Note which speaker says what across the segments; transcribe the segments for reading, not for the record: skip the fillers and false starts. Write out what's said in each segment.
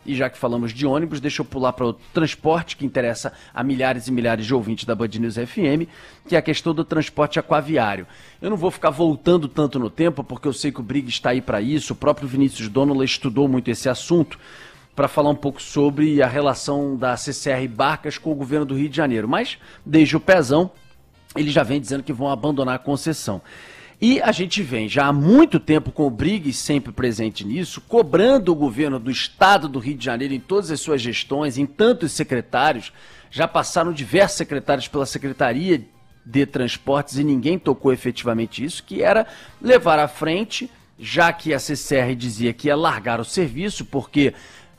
Speaker 1: E já que falamos de ônibus, deixa eu pular para o transporte, que interessa a milhares e milhares de ouvintes da Band News FM, que é a questão do transporte aquaviário. Eu não vou ficar voltando tanto no tempo, porque eu sei que o Briggs está aí para isso. O próprio Vinícius Donola estudou muito esse assunto, para falar um pouco sobre a relação da CCR Barcas com o governo do Rio de Janeiro. Mas, desde o pezão, ele já vem dizendo que vão abandonar a concessão. E a gente vem já há muito tempo com o Briggs sempre presente nisso, cobrando o governo do estado do Rio de Janeiro em todas as suas gestões, em tantos secretários. Já passaram diversos secretários pela Secretaria de Transportes e ninguém tocou efetivamente isso, que era levar à frente, já que a CCR dizia que ia largar o serviço, porque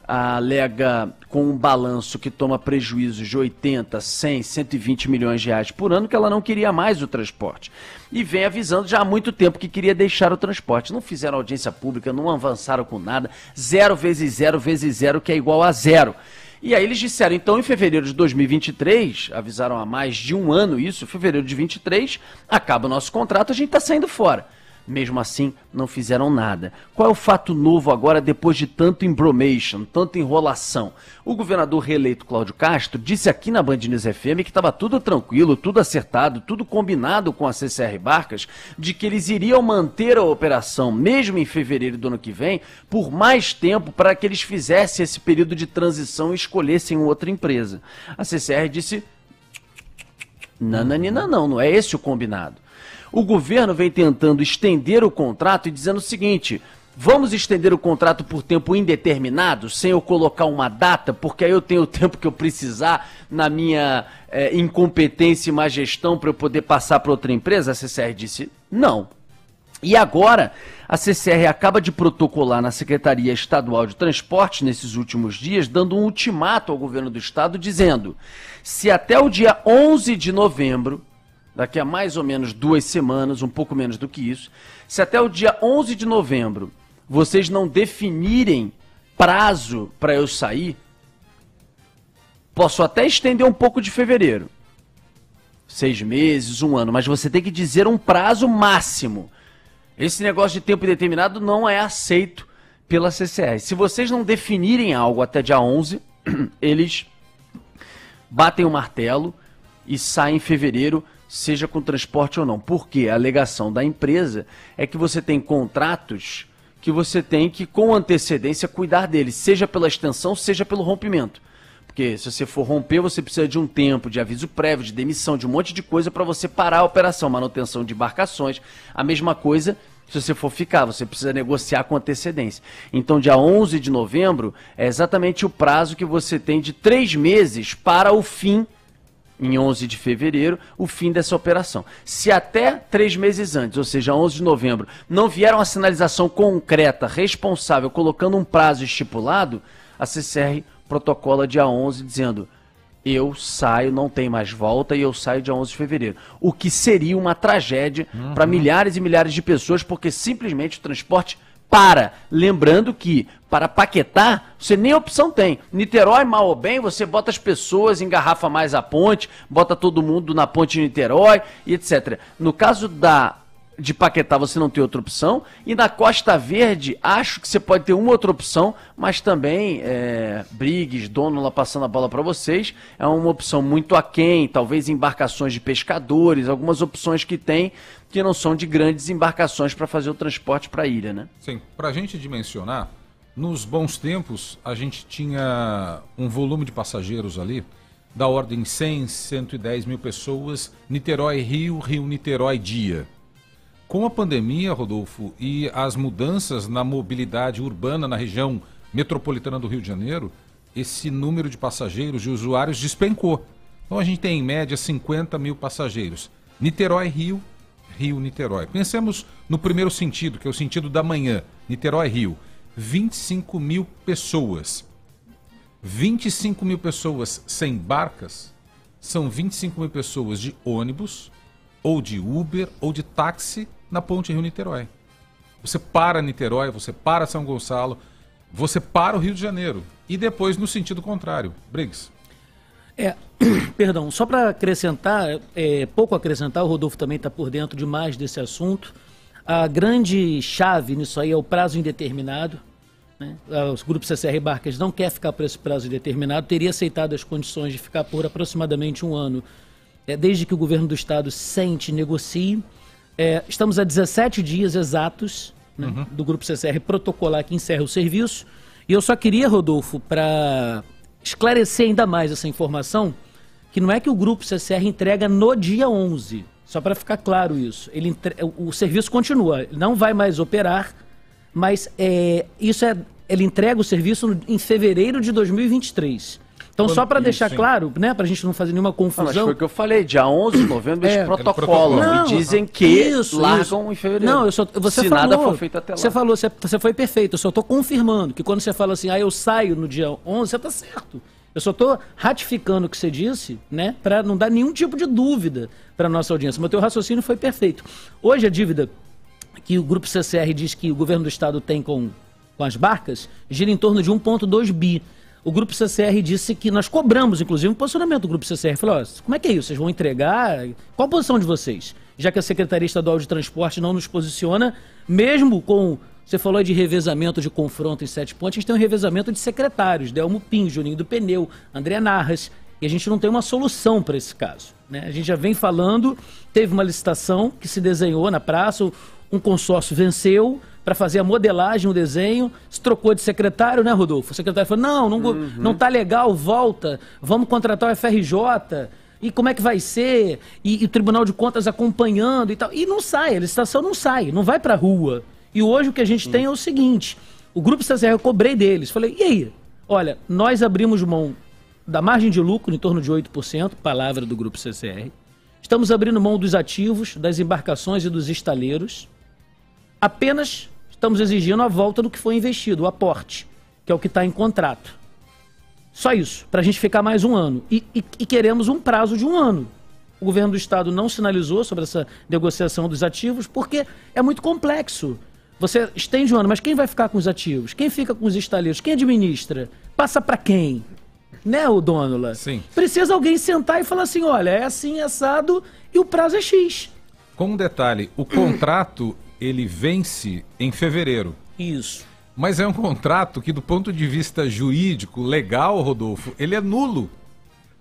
Speaker 1: alega com um balanço que toma prejuízos de 80, 100, 120 milhões de reais por ano, que ela não queria mais o transporte. E vem avisando já há muito tempo que queria deixar o transporte. Não fizeram audiência pública, não avançaram com nada. 0 vezes 0 vezes 0, que é igual a 0. E aí eles disseram, então, em fevereiro de 2023, avisaram há mais de um ano isso, fevereiro de 23, acaba o nosso contrato, a gente está saindo fora. Mesmo assim, não fizeram nada. Qual é o fato novo agora, depois de tanto embromation, tanta enrolação? O governador reeleito Cláudio Castro disse aqui na Band News FM que estava tudo tranquilo, tudo acertado, tudo combinado com a CCR Barcas, de que eles iriam manter a operação, mesmo em fevereiro do ano que vem, por mais tempo, para que eles fizessem esse período de transição e escolhessem outra empresa. A CCR disse, nananina não é esse o combinado. O governo vem tentando estender o contrato e dizendo o seguinte, vamos estender o contrato por tempo indeterminado, sem eu colocar uma data, porque aí eu tenho o tempo que eu precisar na minha incompetência e má gestão para eu poder passar para outra empresa? A CCR disse não. E agora, a CCR acaba de protocolar na Secretaria Estadual de Transporte, nesses últimos dias, dando um ultimato ao governo do estado, dizendo, se até o dia 11 de novembro, daqui a mais ou menos 2 semanas, um pouco menos do que isso, se até o dia 11 de novembro vocês não definirem prazo para eu sair, posso até estender um pouco de fevereiro, 6 meses, 1 ano, mas você tem que dizer um prazo máximo. Esse negócio de tempo indeterminado não é aceito pela CCR. Se vocês não definirem algo até dia 11, eles batem o martelo e saem em fevereiro, seja com transporte ou não. Porque a alegação da empresa é que você tem contratos que você tem que, com antecedência, cuidar deles, seja pela extensão, seja pelo rompimento. Porque se você for romper, você precisa de um tempo de aviso prévio, de demissão, de um monte de coisa para você parar a operação, manutenção de embarcações. A mesma coisa se você for ficar, você precisa negociar com antecedência. Então, dia 11 de novembro é exatamente o prazo que você tem de 3 meses para o fim, em 11 de fevereiro, o fim dessa operação. Se até 3 meses antes, ou seja, 11 de novembro, não vier uma sinalização concreta, responsável, colocando um prazo estipulado, a CCR protocola dia 11 dizendo, eu saio, não tem mais volta e eu saio dia 11 de fevereiro. O que seria uma tragédia para milhares e milhares de pessoas, porque simplesmente o transporte para. Lembrando que para Paquetá, você nem opção tem. Niterói, mal ou bem, você bota as pessoas, engarrafa mais a ponte, bota todo mundo na ponte de Niterói e etc. No caso de Paquetá, você não tem outra opção. E na Costa Verde, acho que você pode ter uma outra opção, mas também, Briggs, Donola passando a bola para vocês, é uma opção muito aquém, talvez embarcações de pescadores, algumas opções que tem que não são de grandes embarcações para fazer o transporte para a ilha, né?
Speaker 2: Sim, para a gente dimensionar, nos bons tempos, a gente tinha um volume de passageiros ali da ordem 100, 110 mil pessoas, Niterói-Rio, Rio-Niterói-Dia. Com a pandemia, Rodolfo, e as mudanças na mobilidade urbana na região metropolitana do Rio de Janeiro, esse número de passageiros, de usuários, despencou. Então a gente tem em média 50 mil passageiros. Niterói-Rio, Rio-Niterói. Pensemos no primeiro sentido, que é o sentido da manhã. Niterói-Rio, 25 mil pessoas. 25 mil pessoas sem barcas são 25 mil pessoas de ônibus, ou de Uber, ou de táxi na ponte Rio-Niterói. Você para Niterói, você para São Gonçalo, você para o Rio de Janeiro. E depois no sentido contrário. Briggs.
Speaker 3: Perdão, só para acrescentar, pouco acrescentar, o Rodolfo também está por dentro demais desse assunto. A grande chave nisso aí é o prazo indeterminado. né? O Grupo CCR Barcas não quer ficar por esse prazo determinado, teria aceitado as condições de ficar por aproximadamente um ano, desde que o governo do estado sente, negocie. Estamos a 17 dias exatos, né, do Grupo CCR protocolar que encerra o serviço. E eu só queria, Rodolfo, para esclarecer ainda mais essa informação, que não é que o Grupo CCR entrega no dia 11, só para ficar claro isso. O serviço continua, ele não vai mais operar, mas ele entrega o serviço em fevereiro de 2023. Então, só para deixar claro, né, para a gente não fazer nenhuma confusão...
Speaker 1: Mas foi o que eu falei, dia 11 de novembro eles protocolam e dizem que largam em fevereiro.
Speaker 3: Não, você
Speaker 1: se
Speaker 3: falou,
Speaker 1: nada for feito até lá.
Speaker 3: Você foi perfeito, eu só estou confirmando que quando você fala assim, eu saio no dia 11, você está certo. Eu só estou ratificando o que você disse, né, para não dar nenhum tipo de dúvida para a nossa audiência. Mas o teu raciocínio foi perfeito. Hoje a dívida que o Grupo CCR diz que o governo do estado tem com as barcas gira em torno de 1,2 bi. O Grupo CCR disse que nós cobramos, inclusive, um posicionamento do Grupo CCR. Falou, como é que é isso? Vocês vão entregar? Qual a posição de vocês? Já que a Secretaria Estadual de Transporte não nos posiciona, mesmo com... Você falou de revezamento de confronto em 7 pontos, a gente tem um revezamento de secretários, Delmo Pim, Juninho do Pneu, André Narras, e a gente não tem uma solução para esse caso, né? A gente já vem falando, teve uma licitação que se desenhou na praça, um consórcio venceu para fazer a modelagem, o desenho, se trocou de secretário, né, Rodolfo? O secretário falou, não tá legal, volta, vamos contratar o FRJ, e como é que vai ser? E o Tribunal de Contas acompanhando e tal. E não sai, a licitação não sai, não vai para a rua. E hoje o que a gente tem é o seguinte, o Grupo CCR, eu cobrei deles, falei, e aí? Olha, nós abrimos mão da margem de lucro em torno de 8%, palavra do Grupo CCR, estamos abrindo mão dos ativos, das embarcações e dos estaleiros, apenas estamos exigindo a volta do que foi investido, o aporte, que é o que está em contrato. Só isso, para a gente ficar mais um ano. E queremos um prazo de um ano. O governo do estado não sinalizou sobre essa negociação dos ativos, porque é muito complexo. Você estende um ano, mas quem vai ficar com os ativos? Quem fica com os estaleiros? Quem administra? Passa para quem? Né, o Dônula?
Speaker 2: Sim.
Speaker 3: Precisa alguém sentar e falar assim, olha, é assim, assado, e o prazo é X.
Speaker 2: Com um detalhe, o contrato, ele vence em fevereiro.
Speaker 3: Isso.
Speaker 2: Mas é um contrato que, do ponto de vista jurídico, legal, Rodolfo, ele é nulo.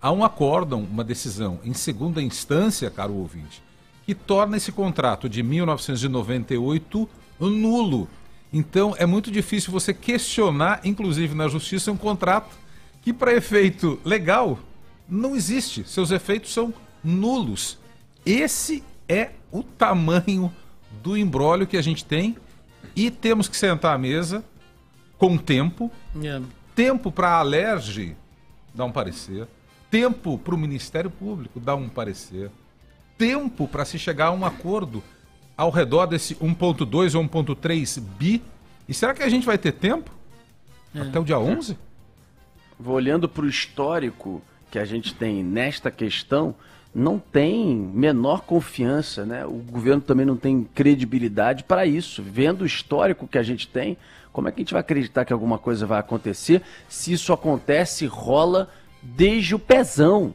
Speaker 2: Há um acórdão, uma decisão em segunda instância, caro ouvinte, que torna esse contrato de 1998 nulo. Então, é muito difícil você questionar, inclusive na justiça, um contrato que, para efeito legal, não existe. Seus efeitos são nulos. Esse é o tamanho do imbróglio que a gente tem e temos que sentar à mesa com tempo, tempo para a Alerj dar um parecer, tempo para o Ministério Público dar um parecer, tempo para se chegar a um acordo ao redor desse 1,2 ou 1,3 bi. E será que a gente vai ter tempo até o dia 11?
Speaker 1: Vou olhando para o histórico que a gente tem nesta questão, não tem menor confiança, né? O governo também não tem credibilidade para isso. Vendo o histórico que a gente tem, como é que a gente vai acreditar que alguma coisa vai acontecer se isso acontece, rola desde o pezão?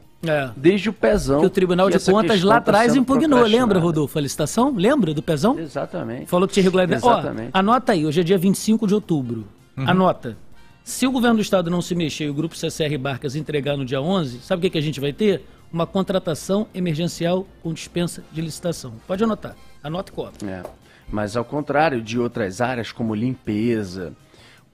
Speaker 1: Desde o pezão.
Speaker 3: Que o Tribunal de Contas lá atrás impugnou, lembra, Rodolfo, a licitação? Lembra do pezão?
Speaker 1: Exatamente.
Speaker 3: Falou que tinha irregularidade. Exatamente. Ó, anota aí, hoje é dia 25 de outubro. Anota. Se o governo do estado não se mexer e o Grupo CCR Barcas entregar no dia 11, sabe o que a gente vai ter? Uma contratação emergencial com dispensa de licitação. Pode anotar. Anota e copia.
Speaker 1: Mas ao contrário de outras áreas como limpeza,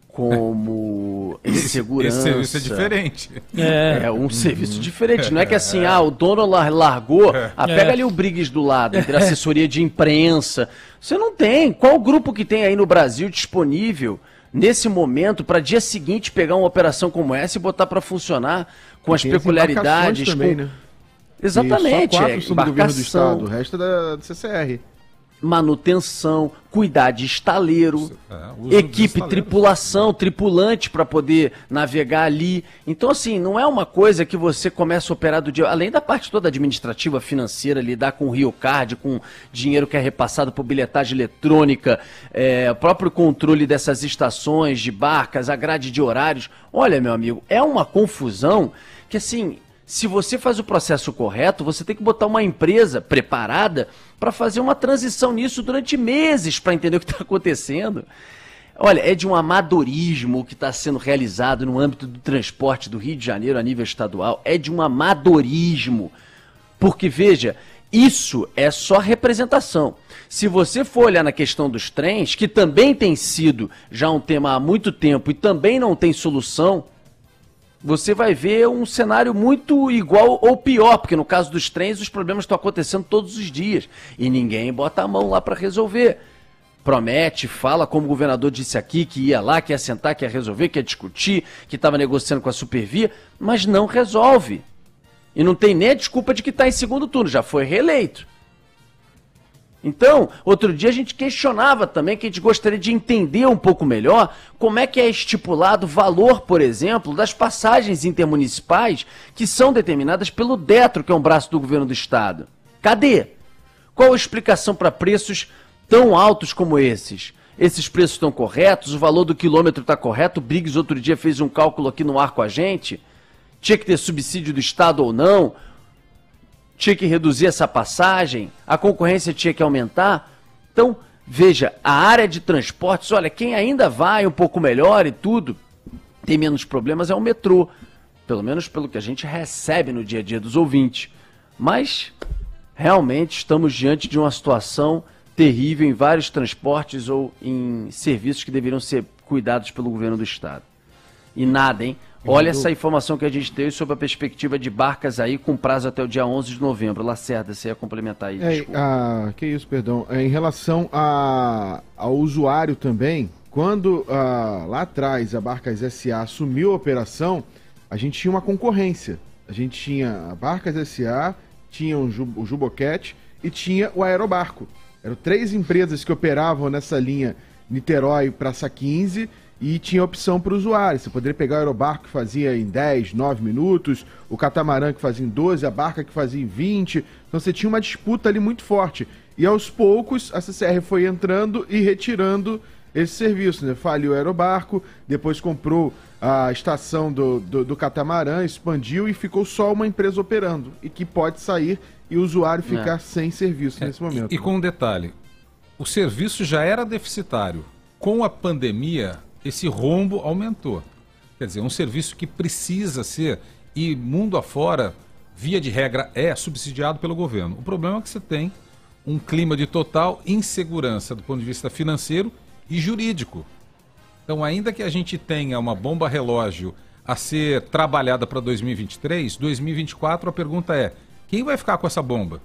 Speaker 1: como segurança...
Speaker 2: Esse serviço é diferente.
Speaker 1: É um serviço diferente. Não é que assim, o dono largou, pega ali o Briggs do lado, entre assessoria de imprensa. Você não tem. Qual o grupo que tem aí no Brasil disponível nesse momento para dia seguinte pegar uma operação como essa e botar para funcionar com as peculiaridades?
Speaker 4: Também, né?
Speaker 1: Exatamente.
Speaker 4: E só 4 são do governo do estado, o resto é da CCR.
Speaker 1: Manutenção, cuidar de estaleiro, equipe, tripulação, tripulante para poder navegar ali. Então, assim, não é uma coisa que você começa a operar do dia... Além da parte toda administrativa, financeira, lidar com o Rio Card, com dinheiro que é repassado por bilhetagem eletrônica, o próprio controle dessas estações de barcas, a grade de horários. Olha, meu amigo, é uma confusão que, assim... Se você faz o processo correto, você tem que botar uma empresa preparada para fazer uma transição nisso durante meses para entender o que está acontecendo. Olha, é de um amadorismo o que está sendo realizado no âmbito do transporte do Rio de Janeiro a nível estadual. É de um amadorismo. Porque, veja, isso é só representação. Se você for olhar na questão dos trens, que também tem sido já um tema há muito tempo e também não tem solução, você vai ver um cenário muito igual ou pior, porque no caso dos trens os problemas estão acontecendo todos os dias e ninguém bota a mão lá para resolver. Promete, fala, como o governador disse aqui, que ia lá, que ia sentar, que ia resolver, que ia discutir, que estava negociando com a Supervia, mas não resolve. E não tem nem a desculpa de que está em segundo turno, já foi reeleito. Então, outro dia a gente questionava também, que a gente gostaria de entender um pouco melhor como é que é estipulado o valor, por exemplo, das passagens intermunicipais que são determinadas pelo DETRO, que é um braço do governo do estado. Cadê? Qual a explicação para preços tão altos como esses? Esses preços estão corretos? O valor do quilômetro está correto? O Briggs outro dia fez um cálculo aqui no ar com a gente. Tinha que ter subsídio do estado ou não? Tinha que reduzir essa passagem? A concorrência tinha que aumentar? Então, veja, a área de transportes, olha, quem ainda vai um pouco melhor e tudo, tem menos problemas é o metrô. Pelo menos pelo que a gente recebe no dia a dia dos ouvintes. Mas, realmente, estamos diante de uma situação terrível em vários transportes ou em serviços que deveriam ser cuidados pelo governo do estado. E nada, hein? Olha essa informação que a gente teve sobre a perspectiva de barcas aí com prazo até o dia 11 de novembro. Lacerda, você ia complementar aí, desculpa.
Speaker 4: Que isso, perdão. Em relação ao usuário também, quando lá atrás a Barcas SA assumiu a operação, a gente tinha uma concorrência. A gente tinha a Barcas SA, tinha o Juboquete e tinha o Aerobarco. Eram 3 empresas que operavam nessa linha Niterói-Praça 15 e tinha opção para o usuário. Você poderia pegar o Aerobarco que fazia em 10, 9 minutos, o catamarã que fazia em 12, a barca que fazia em 20. Então você tinha uma disputa ali muito forte. E aos poucos a CCR foi entrando e retirando esse serviço, né? Faliu o Aerobarco, depois comprou a estação do catamarã, expandiu e ficou só uma empresa operando. E que pode sair e o usuário ficar sem serviço nesse momento.
Speaker 2: E com um detalhe, o serviço já era deficitário. Com a pandemia, esse rombo aumentou. Quer dizer, um serviço que precisa ser, e mundo afora, via de regra, é subsidiado pelo governo. O problema é que você tem um clima de total insegurança do ponto de vista financeiro e jurídico. Então, ainda que a gente tenha uma bomba relógio a ser trabalhada para 2023, 2024 a pergunta é: quem vai ficar com essa bomba?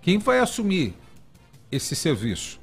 Speaker 2: Quem vai assumir esse serviço?